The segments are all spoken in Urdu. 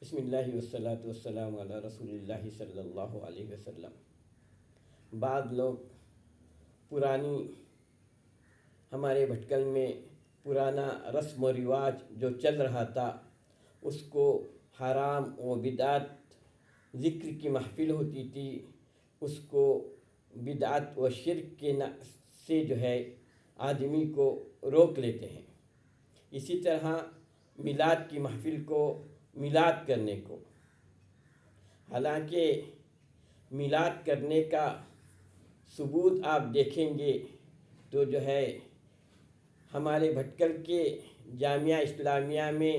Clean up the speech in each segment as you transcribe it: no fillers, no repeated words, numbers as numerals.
بسم اللہ والصلاۃ والسلام علی رسول اللہ صلی اللہ علیہ وسلم۔ بعض لوگ پرانی ہمارے بھٹکل میں پرانا رسم و رواج جو چل رہا تھا اس کو حرام و بدعت ذکر کی محفل ہوتی تھی، اس کو بدعت و شرک کے سے جو ہے آدمی کو روک لیتے ہیں۔ اسی طرح میلاد کی محفل کو میلاد کرنے کو، حالانکہ میلاد کرنے کا ثبوت آپ دیکھیں گے تو جو ہے ہمارے بھٹکل کے جامعہ اسلامیہ میں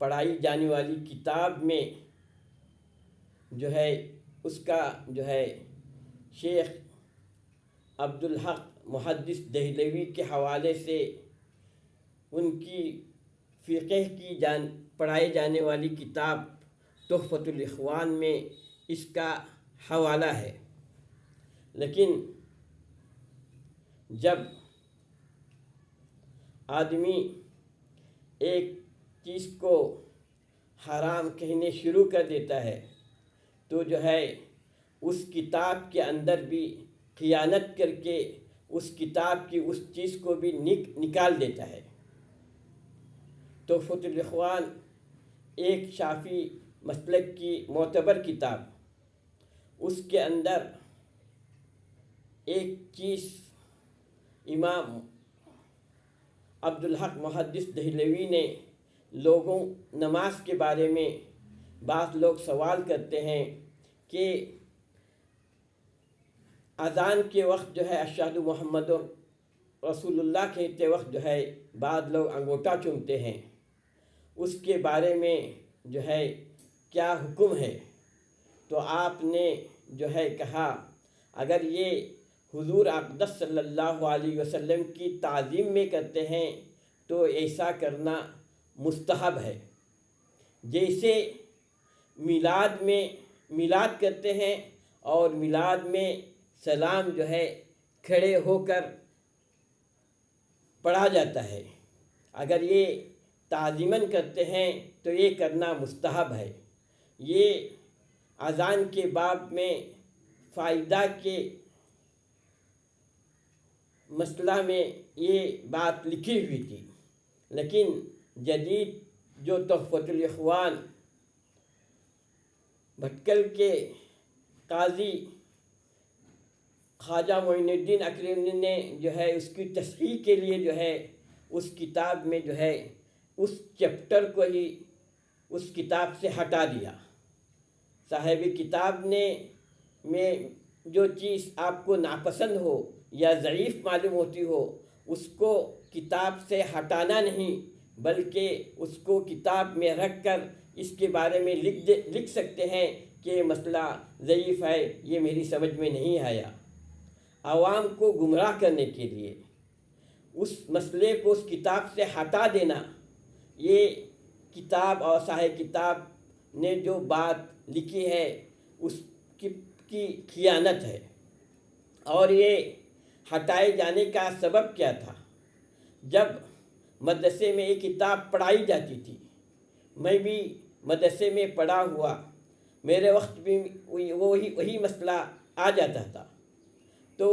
پڑھائی جانے والی کتاب میں جو ہے اس کا جو ہے شیخ عبدالحق محدث دہلوی کے حوالے سے ان کی فقہ کی پڑھائی جانے والی کتاب تحفۃ الاخوان میں اس کا حوالہ ہے۔ لیکن جب آدمی ایک چیز کو حرام کہنے شروع کر دیتا ہے تو جو ہے اس کتاب کے اندر بھی خیانت کر کے اس کتاب کی اس چیز کو بھی نکال دیتا ہے۔ تحفۃ الاخوان ایک شافعی مسلک کی معتبر کتاب، اس کے اندر ایک چیز امام عبدالحق محدث دہلوی نے لوگوں نماز کے بارے میں بعض لوگ سوال کرتے ہیں کہ اذان کے وقت جو ہے اشہد محمد رسول اللہ کہتے وقت جو ہے بعض لوگ انگوٹھا چومتے ہیں، اس کے بارے میں جو ہے کیا حکم ہے؟ تو آپ نے جو ہے کہا اگر یہ حضور اقدس صلی اللہ علیہ وسلم کی تعظیم میں کرتے ہیں تو ایسا کرنا مستحب ہے۔ جیسے میلاد میں میلاد کرتے ہیں اور میلاد میں سلام جو ہے کھڑے ہو کر پڑھا جاتا ہے، اگر یہ تعظیماً کرتے ہیں تو یہ کرنا مستحب ہے۔ یہ اذان کے باب میں فائدہ کے مسئلہ میں یہ بات لکھی ہوئی تھی، لیکن جدید جو تحفۃ الاخوان بھٹکل کے قاضی خواجہ معین الدین اکرمی نے جو ہے اس کی تصحیح کے لیے جو ہے اس کتاب میں جو ہے اس چیپٹر کو ہی اس کتاب سے ہٹا دیا۔ صاحب کتاب نے میں جو چیز آپ کو ناپسند ہو یا ضعیف معلوم ہوتی ہو اس کو کتاب سے ہٹانا نہیں بلکہ اس کو کتاب میں رکھ کر اس کے بارے میں لکھ سکتے ہیں کہ یہ مسئلہ ضعیف ہے، یہ میری سمجھ میں نہیں آیا۔ عوام کو گمراہ کرنے کے لیے اس مسئلے کو اس کتاب سے ہٹا دینا، یہ کتاب اور صاحب کتاب نے جو بات لکھی ہے اس کی خیانت ہے۔ اور یہ ہٹائے جانے کا سبب کیا تھا؟ جب مدرسے میں یہ کتاب پڑھائی جاتی تھی، میں بھی مدرسے میں پڑھا ہوا، میرے وقت بھی وہی مسئلہ آ جاتا تھا، تو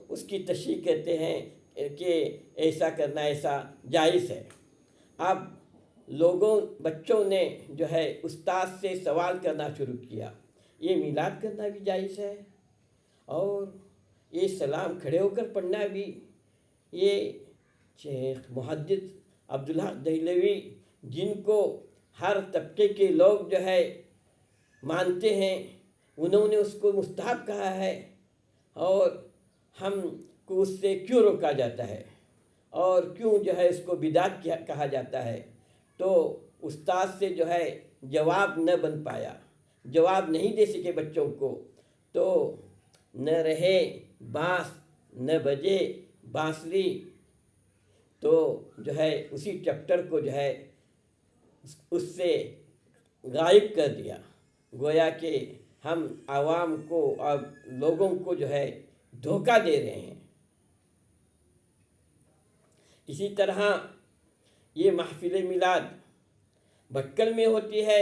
اس کی تشریح کرتے ہیں کہ ایسا کرنا ایسا جائز ہے۔ اب بچوں نے جو ہے استاد سے سوال کرنا شروع کیا، یہ میلاد کرنا بھی جائز ہے اور یہ سلام کھڑے ہو کر پڑھنا بھی؟ یہ شیخ محدث عبدالحق دہلوی جن کو ہر طبقے کے لوگ جو ہے مانتے ہیں، انہوں نے اس کو مستحب کہا ہے اور ہم کو اس سے کیوں روکا جاتا ہے اور کیوں جو ہے اس کو بدعت کہا جاتا ہے؟ تو استاد سے جو ہے جواب نہ بن پایا، جواب نہیں دے سکے بچوں کو، تو نہ رہے بانس نہ بجے بانسری، تو جو ہے اسی چیپٹر کو جو ہے اس سے غائب کر دیا، گویا کہ ہم عوام کو اور لوگوں کو جو ہے دھوکہ دے رہے ہیں۔ اسی طرح یہ محفل میلاد بھٹکل میں ہوتی ہے،